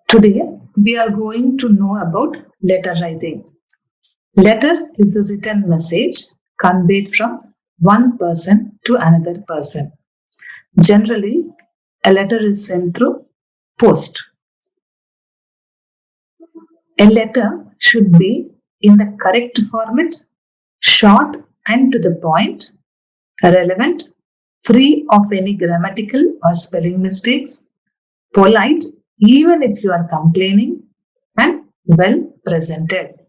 Today, we are going to know about letter writing. Letter is a written message conveyed from one person to another person. Generally, a letter is sent through post. A letter should be in the correct format, short and to the point, relevant, free of any grammatical or spelling mistakes, polite even if you are complaining, and well presented.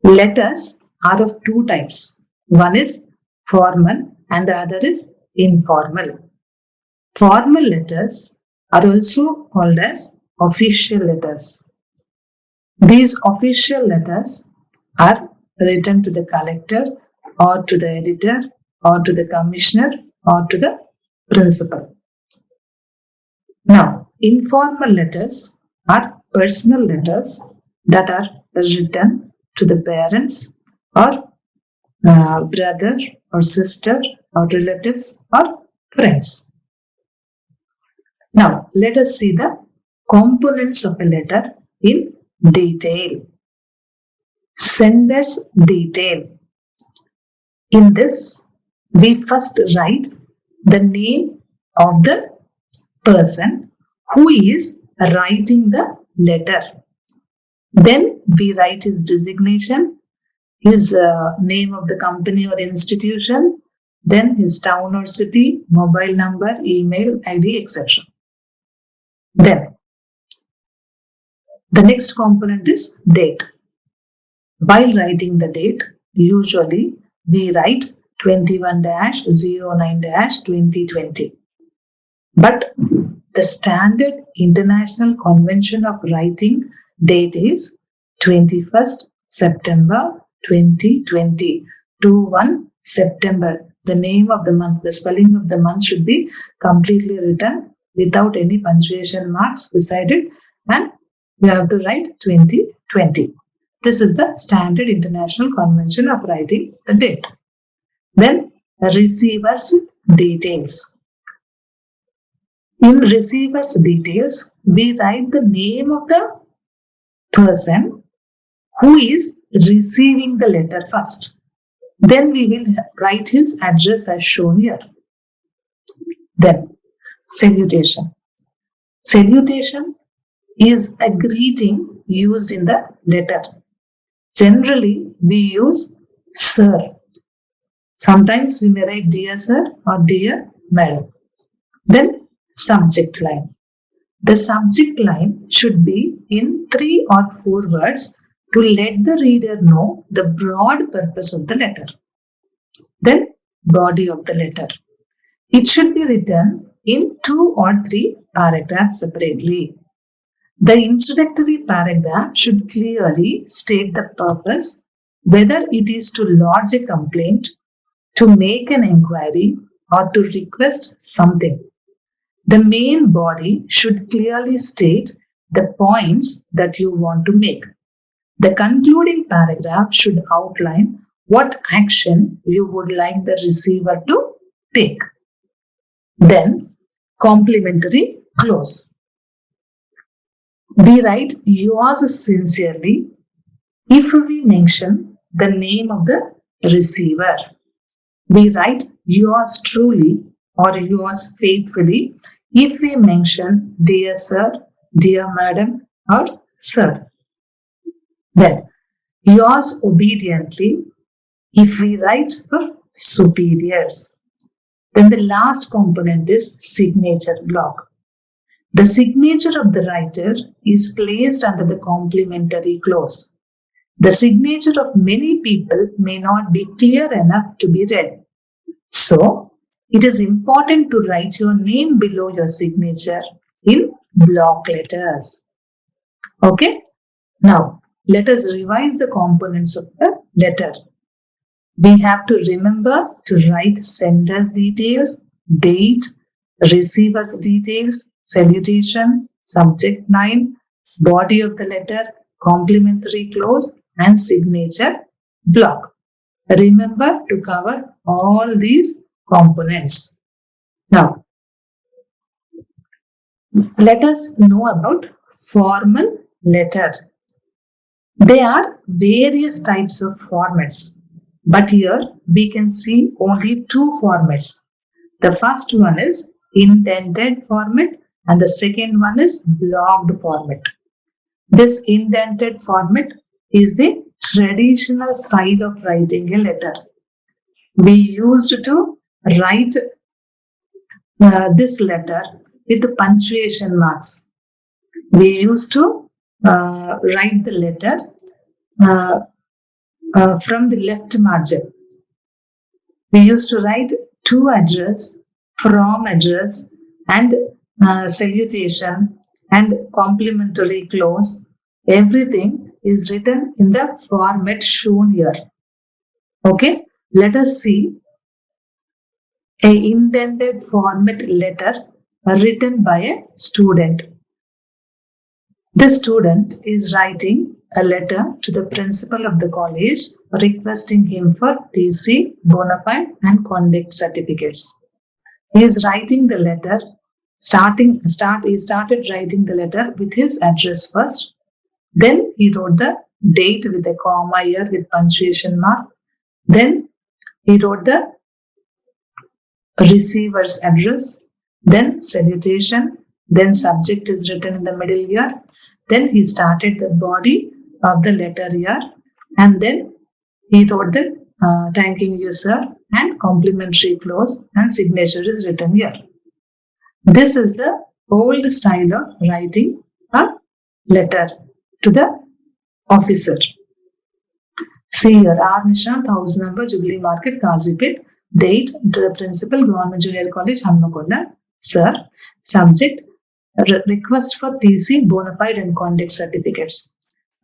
Letters are of two types. One is formal and the other is informal. Formal letters are also called as official letters. These official letters are written to the collector or to the editor or to the commissioner or to the principal. Now, informal letters are personal letters that are written to the parents or brother or sister or relatives or friends. Now, let us see the components of a letter in detail. Sender's detail. In this, we first write the name of the person who is writing the letter. Then we write his designation, his name of the company or institution, then his town or city, mobile number, email, ID, etc. Then the next component is date. While writing the date, usually we write 21-09-2020. But the standard international convention of writing date is 21st September 2020. 21 September. The name of the month, the spelling of the month should be completely written without any punctuation marks beside it, and we have to write 2020. This is the standard international convention of writing the date. Then receiver's details. In receiver's details, we write the name of the person who is receiving the letter first. Then we will write his address as shown here. Then salutation. Salutation is a greeting used in the letter. Generally, we use sir. Sometimes we may write dear sir or dear madam. Then subject line. The subject line should be in 3 or 4 words to let the reader know the broad purpose of the letter. Then body of the letter. It should be written in 2 or 3 paragraphs separately. The introductory paragraph should clearly state the purpose, whether it is to lodge a complaint, to make an inquiry, or to request something. The main body should clearly state the points that you want to make. The concluding paragraph should outline what action you would like the receiver to take. Then, complimentary close. We write yours sincerely if we mention the name of the receiver. We write yours truly or yours faithfully if we mention dear sir, dear madam, or sir. Then yours obediently if we write for superiors. Then the last component is signature block. The signature of the writer is placed under the complimentary clause. The signature of many people may not be clear enough to be read. So, it is important to write your name below your signature in block letters. Okay? Now, let us revise the components of the letter. We have to remember to write sender's details, date, receiver's details, salutation, subject line, body of the letter, complimentary clause, and signature block. Remember to cover all these components. Now, Let us know about formal letter. There are various types of formats, but here we can see only two formats. The first one is indented format and the second one is blocked format. This indented format is the traditional style of writing a letter. We used to write this letter with punctuation marks. We used to write the letter uh, from the left margin. We used to write to address, from address, and salutation and complimentary clause. Everything is written in the format shown here. Okay, let us see a indented format letter written by a student. The student is writing a letter to the principal of the college requesting him for TC, bona fide and conduct certificates. He is writing the letter, he started writing the letter with his address first. Then he wrote the date with a comma here with punctuation mark. Then he wrote the receiver's address, then salutation, then subject is written in the middle here. Then he started the body of the letter here, and then he wrote the thanking you sir and complimentary clause and signature is written here. This is the old style of writing a letter to the officer. See here, R. Nishant, house number, Jubilee Market, Kazipet. Date to the principal, Government Junior College, Hanmakonda. Sir, subject, request for TC, bona fide and conduct certificates.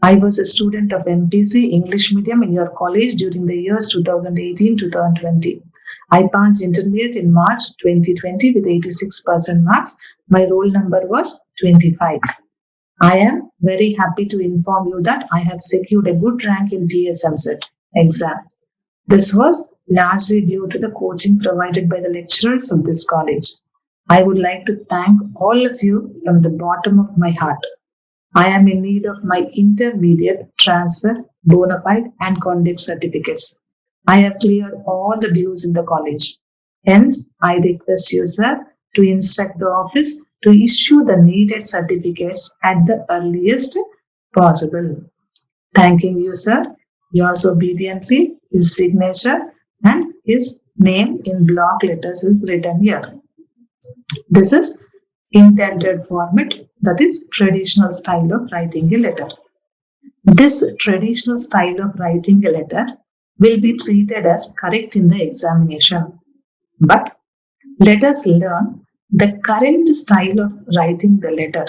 I was a student of MPC English medium in your college during the years 2018-2020. I passed intermediate in March 2020 with 86% marks. My roll number was 25. I am very happy to inform you that I have secured a good rank in TSMCET exam. This was largely due to the coaching provided by the lecturers of this college. I would like to thank all of you from the bottom of my heart. I am in need of my intermediate, transfer, bona fide and conduct certificates. I have cleared all the dues in the college. Hence, I request you, sir, to instruct the office to issue the needed certificates at the earliest possible. Thanking you, sir. Yours obediently, his signature and his name in block letters is written here. This is indented format, that is traditional style of writing a letter. This traditional style of writing a letter will be treated as correct in the examination. But let us learn the current style of writing the letter,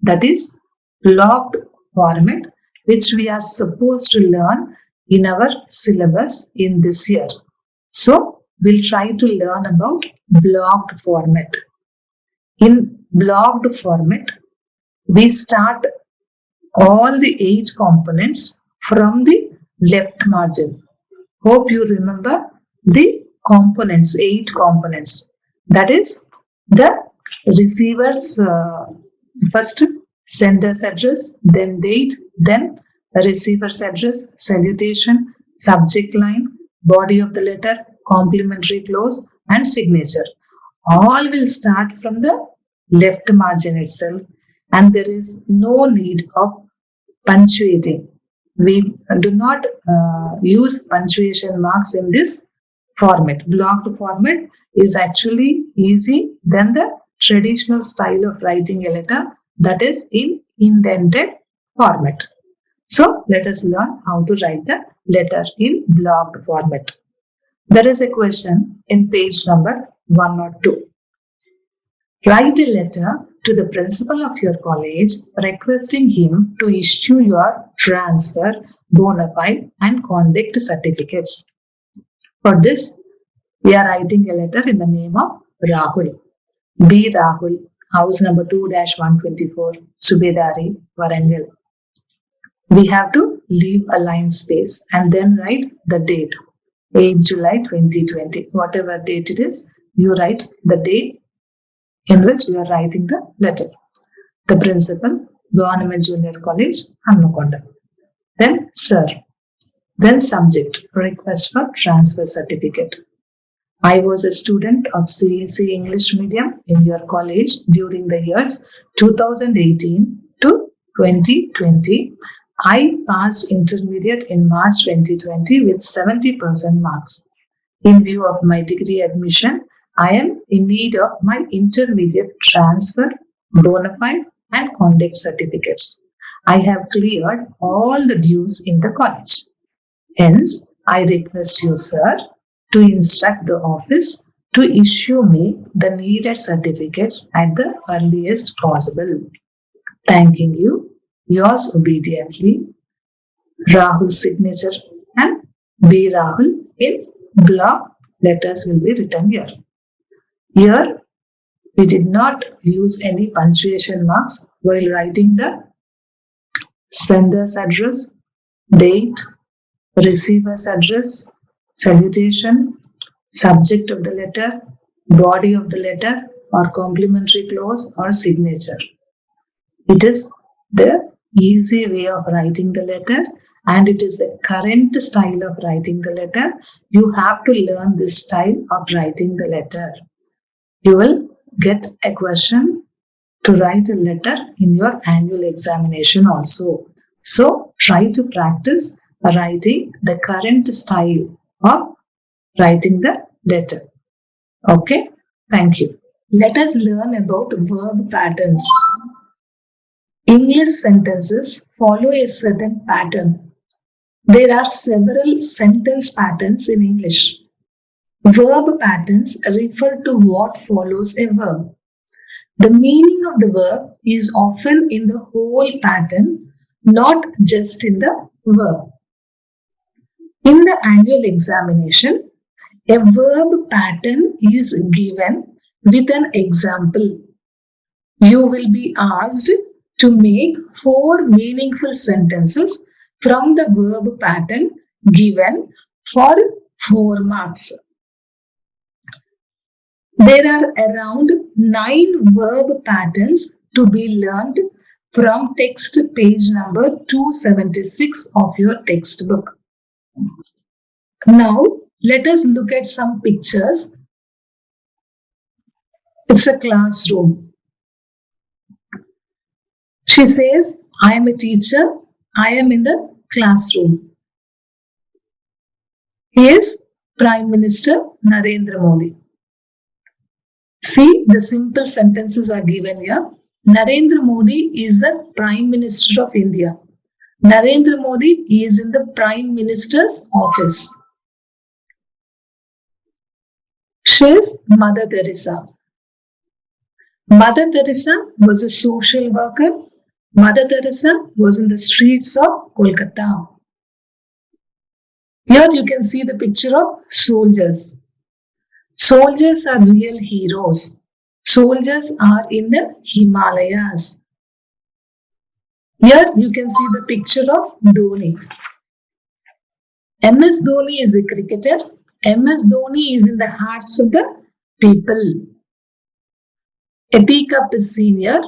that is blocked format, which we are supposed to learn in our syllabus in this year. So we'll try to learn about blocked format. In blocked format, we start all the 8 components from the left margin. Hope you remember the components, 8 components. That is the receiver's first sender's address, then date, then receiver's address, salutation, subject line, body of the letter, complimentary clause and signature. All will start from the left margin itself, and there is no need of punctuating. We do not use punctuation marks in this format. Blocked format is actually easy than the traditional style of writing a letter, that is in indented format. So let us learn how to write the letter in blocked format. There is a question in page number 102. Write a letter to the principal of your college requesting him to issue your transfer, bona fide and conduct certificates. For this, we are writing a letter in the name of Rahul. B. Rahul, house number 2-124, Subedari, Warangal. We have to leave a line space and then write the date, 8 July 2020. Whatever date it is, you write the day in which we are writing the letter. The principal, Government Junior College, Hanmakonda. Then sir. Then subject, request for transfer certificate. I was a student of CEC English medium in your college during the years 2018 to 2020. I passed intermediate in March 2020 with 70% marks. In view of my degree admission, I am in need of my intermediate transfer, bona fide, and conduct certificates. I have cleared all the dues in the college. Hence, I request you, sir, to instruct the office to issue me the needed certificates at the earliest possible. Thanking you, yours obediently, Rahul's signature and B. Rahul in block letters will be written here. Here, we did not use any punctuation marks while writing the sender's address, date, receiver's address, salutation, subject of the letter, body of the letter, or complimentary clause or signature. It is the easy way of writing the letter and it is the current style of writing the letter. You have to learn this style of writing the letter. You will get a question to write a letter in your annual examination also. So try to practice writing the current style of writing the letter. Okay, thank you. Let us learn about verb patterns. English sentences follow a certain pattern. There are several sentence patterns in English. Verb patterns refer to what follows a verb. The meaning of the verb is often in the whole pattern, not just in the verb. In the annual examination, a verb pattern is given with an example. You will be asked to make 4 meaningful sentences from the verb pattern given for 4 marks. There are around 9 verb patterns to be learned from text page number 276 of your textbook. Now, let us look at some pictures. It's a classroom. She says, I am a teacher. I am in the classroom. He is Prime Minister Narendra Modi. See, the simple sentences are given here. Narendra Modi is the Prime Minister of India. Narendra Modi is in the Prime Minister's office. She is Mother Teresa. Mother Teresa was a social worker. Mother Teresa was in the streets of Kolkata. Here you can see the picture of soldiers. Soldiers are real heroes. Soldiers are in the Himalayas. Here you can see the picture of Dhoni. MS Dhoni is a cricketer. MS Dhoni is in the hearts of the people. A teacup is seen here.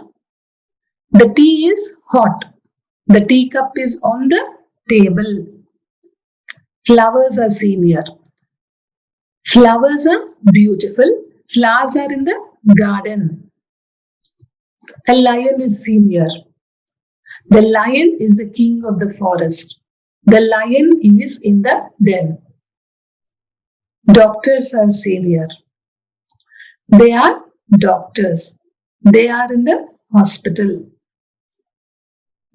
The tea is hot. The teacup is on the table. Flowers are seen here. Flowers are beautiful. Flowers are in the garden. A lion is seen here. The lion is the king of the forest. The lion is in the den. Doctors are seen here. They are doctors. They are in the hospital.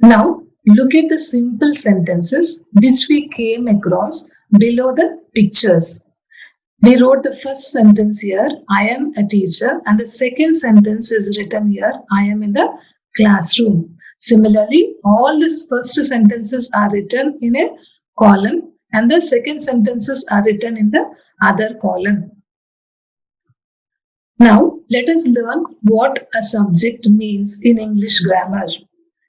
Now, look at the simple sentences which we came across below the pictures. We wrote the first sentence here, I am a teacher, and the second sentence is written here, I am in the classroom. Similarly, all the first sentences are written in a column and the second sentences are written in the other column. Now, let us learn what a subject means in English grammar.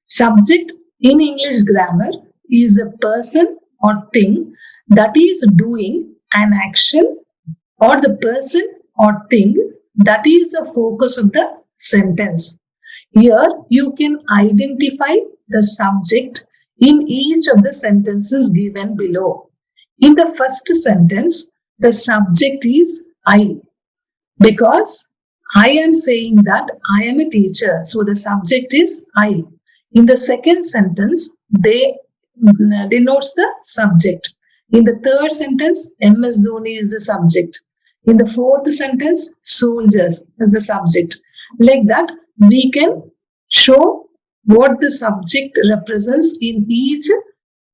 Subject in English grammar is a person or thing that is doing an action or the person or thing that is the focus of the sentence. Here you can identify the subject in each of the sentences given below. In the first sentence, the subject is I, because I am saying that I am a teacher. So the subject is I. In the second sentence, they denotes the subject. In the third sentence, MS Dhoni is the subject. In the fourth sentence, soldiers is the subject. Like that, we can show what the subject represents in each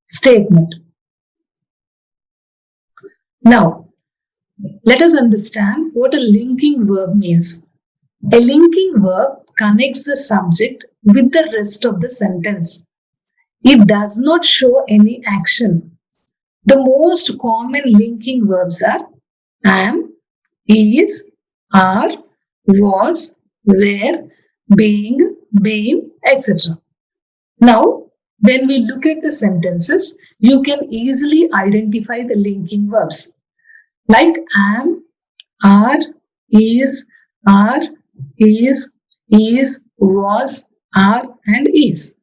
statement. Now, let us understand what a linking verb means. A linking verb connects the subject with the rest of the sentence. It does not show any action. The most common linking verbs are am, is, are, was, were, being, been, etc. Now, when we look at the sentences, you can easily identify the linking verbs like am, are, are, is, was, are, and is.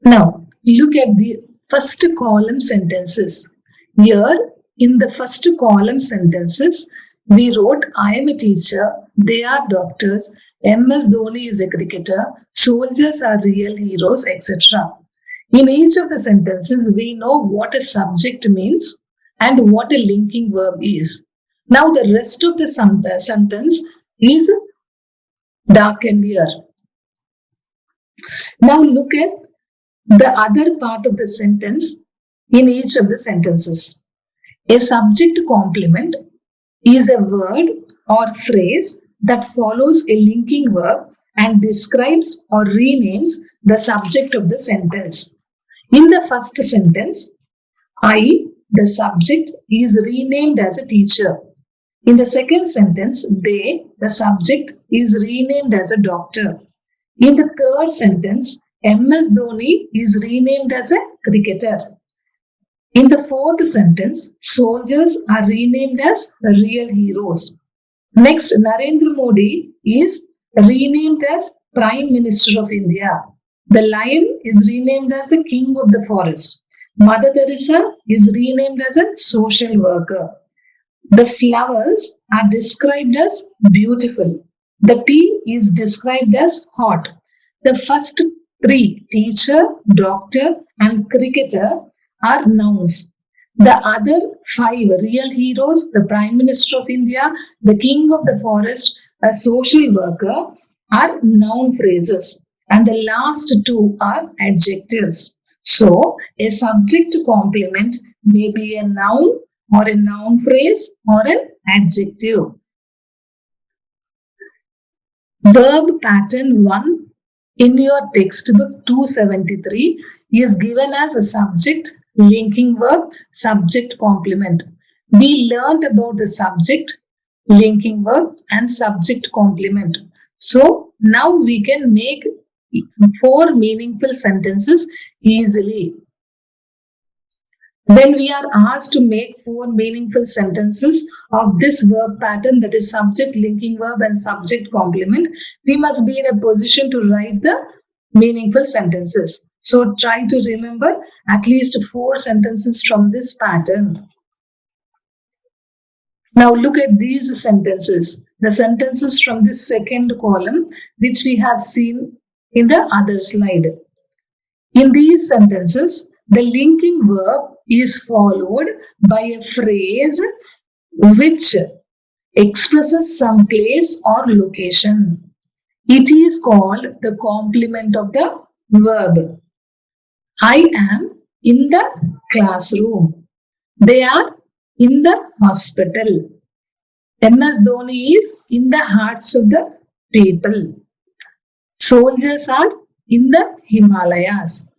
Now, look at the first column sentences. Here, in the first column sentences, we wrote, I am a teacher, they are doctors, MS Dhoni is a cricketer, soldiers are real heroes, etc. In each of the sentences, we know what a subject means and what a linking verb is. Now, the rest of the sentence is darkened here. Now, look at the other part of the sentence in each of the sentences. A subject complement is a word or phrase that follows a linking verb and describes or renames the subject of the sentence. In the first sentence, I, the subject, is renamed as a teacher. In the second sentence, they, the subject, is renamed as a doctor. In the third sentence, MS Dhoni is renamed as a cricketer. In the fourth sentence, soldiers are renamed as real heroes. Next, Narendra Modi is renamed as Prime Minister of India. The lion is renamed as the King of the Forest. Mother Teresa is renamed as a social worker. The flowers are described as beautiful. The tea is described as hot. The first three, teacher, doctor, and cricketer, are nouns. The other five, real heroes, the Prime Minister of India, the King of the Forest, a social worker, are noun phrases. And the last two are adjectives. So, a subject complement may be a noun or a noun phrase or an adjective. Verb pattern 1 in your textbook 273 is given as a subject, linking verb, subject complement. We learned about the subject, linking verb, and subject complement. So now we can make 4 meaningful sentences easily. When we are asked to make 4 meaningful sentences of this verb pattern, that is subject, linking verb, and subject complement, we must be in a position to write the meaningful sentences. So try to remember at least 4 sentences from this pattern. Now look at these sentences, the sentences from this second column, which we have seen in the other slide. In these sentences, the linking verb is followed by a phrase which expresses some place or location. It is called the complement of the verb. I am in the classroom. They are in the hospital. MS Dhoni is in the hearts of the people. Soldiers are in the Himalayas.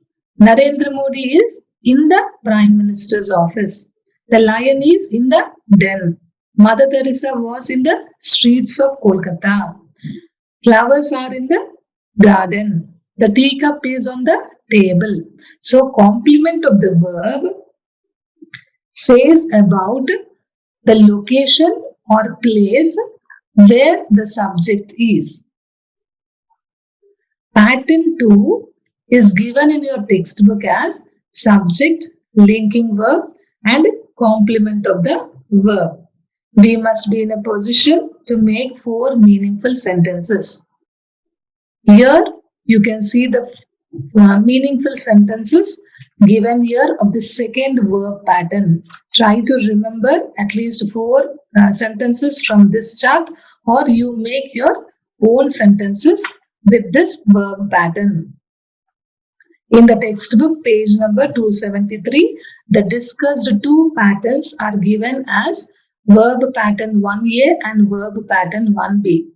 Narendra Modi is in the Prime Minister's office. The lion is in the den. Mother Teresa was in the streets of Kolkata. Flowers are in the garden. The teacup is on the table. So, complement of the verb says about the location or place where the subject is. Pattern 2 is given in your textbook as subject, linking verb and complement of the verb. We must be in a position to make 4 meaningful sentences. Here you can see the meaningful sentences given here of the second verb pattern. Try to remember at least 4 sentences from this chart, or you make your own sentences with this verb pattern. In the textbook, page number 273, the discussed 2 patterns are given as verb pattern 1A and verb pattern 1B.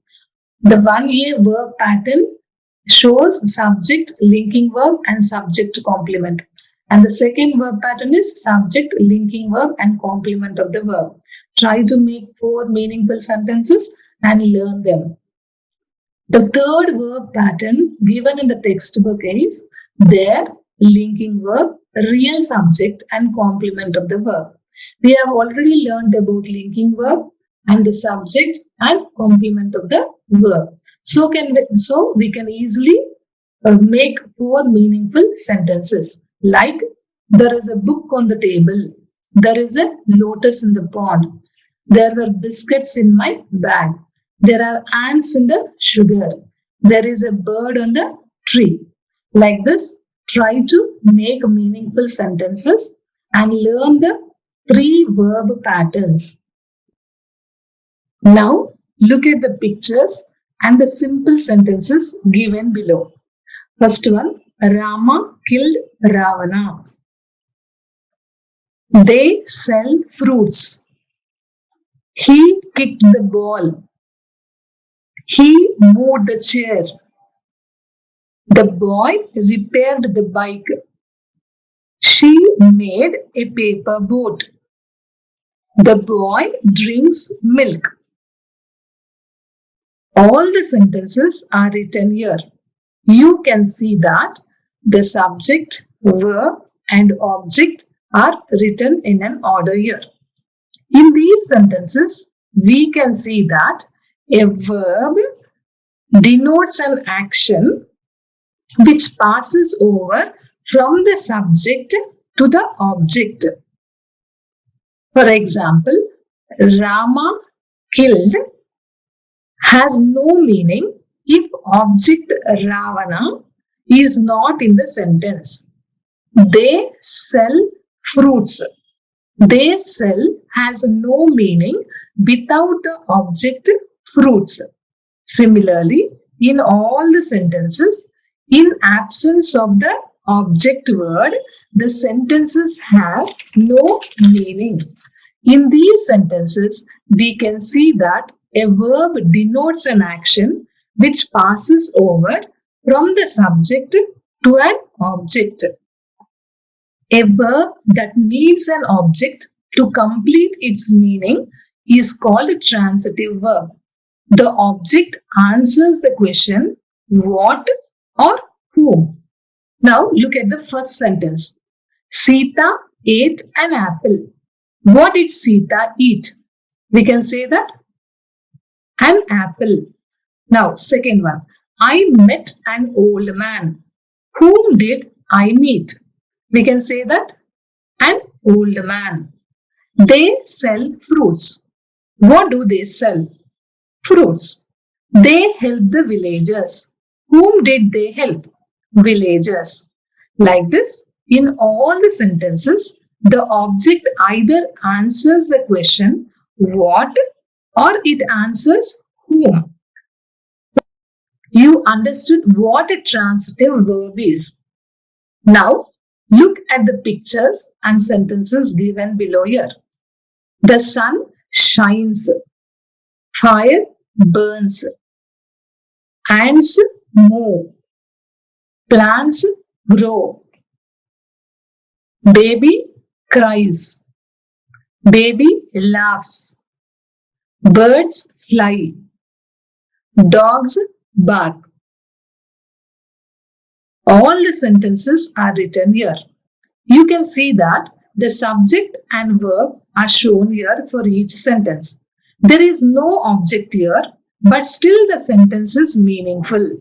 The 1A verb pattern shows subject, linking verb and subject complement. And the second verb pattern is subject, linking verb and complement of the verb. Try to make 4 meaningful sentences and learn them. The third verb pattern given in the textbook is their, linking verb, real subject and complement of the verb. We have already learned about linking verb and the subject and complement of the verb. So we can easily make 4 meaningful sentences, like there is a book on the table, there is a lotus in the pond, there were biscuits in my bag, there are ants in the sugar, there is a bird on the tree. Like this, try to make meaningful sentences and learn the 3 verb patterns. Now look at the pictures and the simple sentences given below. First one, Rama killed Ravana. They sell fruits. He kicked the ball. He moved the chair. The boy repaired the bike. She made a paper boat. The boy drinks milk. All the sentences are written here. You can see that the subject, verb and object are written in an order here. In these sentences, we can see that a verb denotes an action which passes over from the subject to the object. For example, Rama killed has no meaning if object Ravana is not in the sentence. They sell fruits. They sell has no meaning without the object fruits. Similarly, in all the sentences, in absence of the object word, the sentences have no meaning. In these sentences, we can see that a verb denotes an action which passes over from the subject to an object. A verb that needs an object to complete its meaning is called a transitive verb. The object answers the question what or whom. Now look at the first sentence. Sita ate an apple. What did Sita eat? We can say that an apple. Now second one. I met an old man. Whom did I meet? We can say that an old man. They sell fruits. What do they sell? Fruits. They help the villagers. Whom did they help? Villagers. Like this, in all the sentences, the object either answers the question what or it answers whom. You understood what a transitive verb is. Now, look at the pictures and sentences given below here. The sun shines. Fire burns. Ants move. Plants grow. Baby cries. Baby laughs. Birds fly. Dogs bark. All the sentences are written here. You can see that the subject and verb are shown here for each sentence. There is no object here, but still the sentence is meaningful.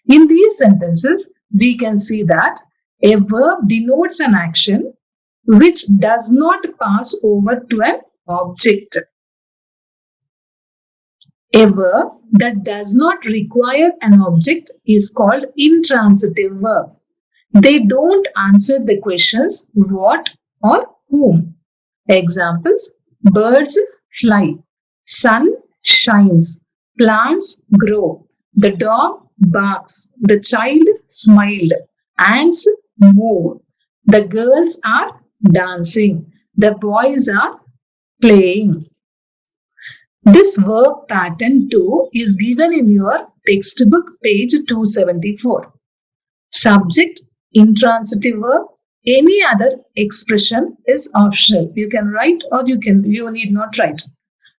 In these sentences, we can see that a verb denotes an action which does not pass over to an object. A verb that does not require an object is called intransitive verb. They don't answer the questions what or whom. Examples: birds fly, sun shines, plants grow, the dog barks, the child smiled, ants move, the girls are dancing, the boys are playing. This verb pattern too is given in your textbook page 274. Subject, intransitive verb, any other expression is optional. You can write or you need not write.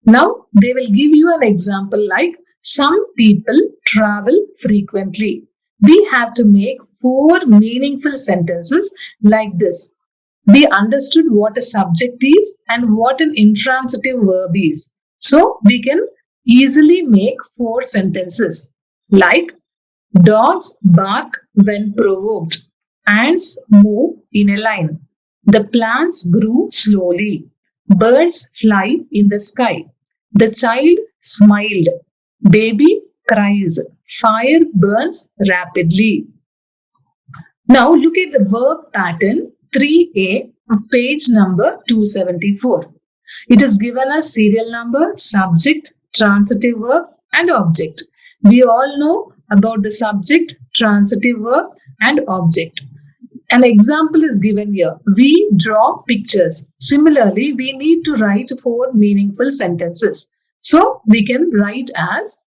Now they will give you an example like some people travel frequently. We have to make 4 meaningful sentences like this. We understood what a subject is and what an intransitive verb is. So we can easily make 4 sentences like dogs bark when provoked. Ants move in a line. The plants grew slowly. Birds fly in the sky. The child smiled. Baby cries. Fire burns rapidly. Now look at the verb pattern 3A of page number 274. It is given as serial number, subject, transitive verb and object. We all know about the subject, transitive verb and object. An example is given here. We draw pictures. Similarly, we need to write 4 meaningful sentences. So we can write as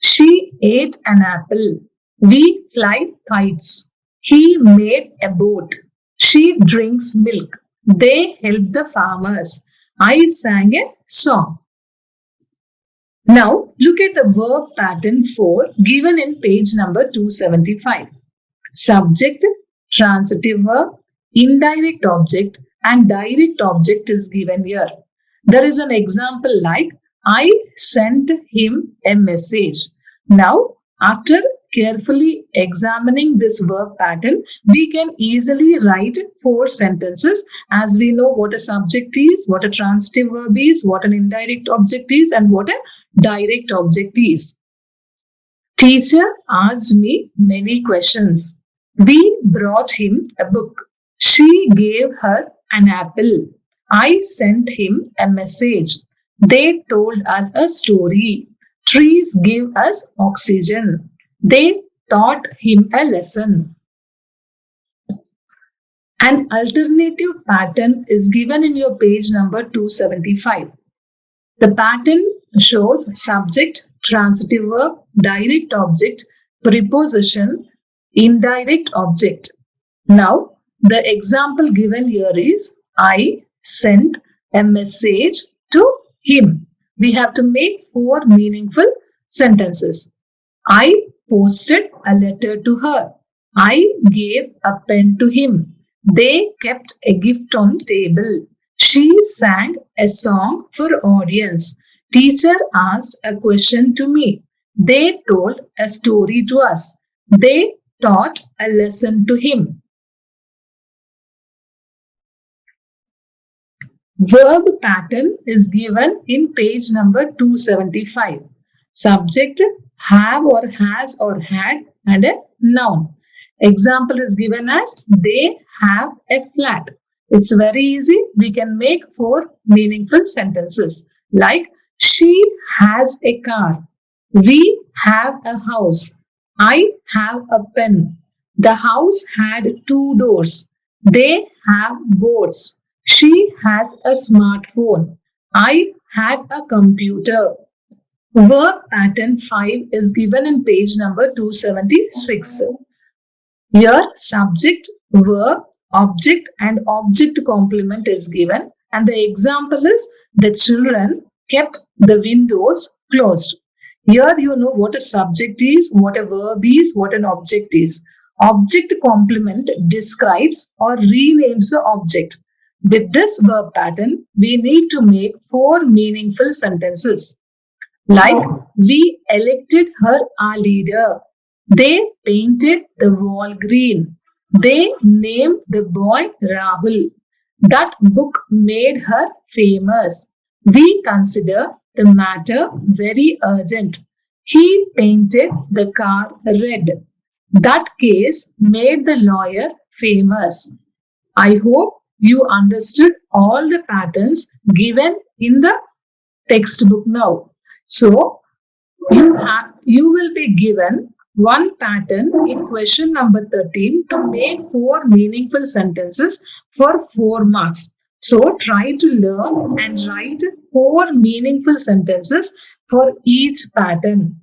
she ate an apple. We fly kites. He made a boat. She drinks milk. They help the farmers. I sang a song. Now look at the verb pattern 4 given in page number 275. Subject, transitive verb, indirect object and direct object is given here. There is an example like I sent him a message. Now after carefully examining this verb pattern, we can easily write 4 sentences as we know what a subject is, what a transitive verb is, what an indirect object is and what a direct object is. Teacher asked me many questions. We brought him a book. She gave her an apple. I sent him a message. They told us a story. Trees give us oxygen. They taught him a lesson. An alternative pattern is given in your page number 275. The pattern shows subject, transitive verb, direct object, preposition, indirect object. Now, the example given here is I sent a message to him. We have to make 4 meaningful sentences. I posted a letter to her. I gave a pen to him. They kept a gift on table. She sang a song for audience. Teacher asked a question to me. They told a story to us. They taught a lesson to him. Verb pattern is given in page number 275. Subject, have or has or had and a noun. Example is given as they have a flat. It's very easy. We can make 4 meaningful sentences like she has a car. We have a house. I have a pen. The house had 2 doors. They have boats. She has a smartphone. I had a computer. Verb pattern 5 is given in page number 276. Here, subject, verb, object and object complement is given and the example is the children kept the windows closed. Here you know what a subject is, what a verb is, what an object is. Object complement describes or renames the object. With this verb pattern, we need to make 4 meaningful sentences. Like, we elected her our leader. They painted the wall green. They named the boy Rahul. That book made her famous. We consider the matter very urgent. He painted the car red. That case made the lawyer famous. I hope you understood all the patterns given in the textbook now. So, you will be given one pattern in question number 13 to make four meaningful sentences for 4 marks. So try to learn and write four meaningful sentences for each pattern.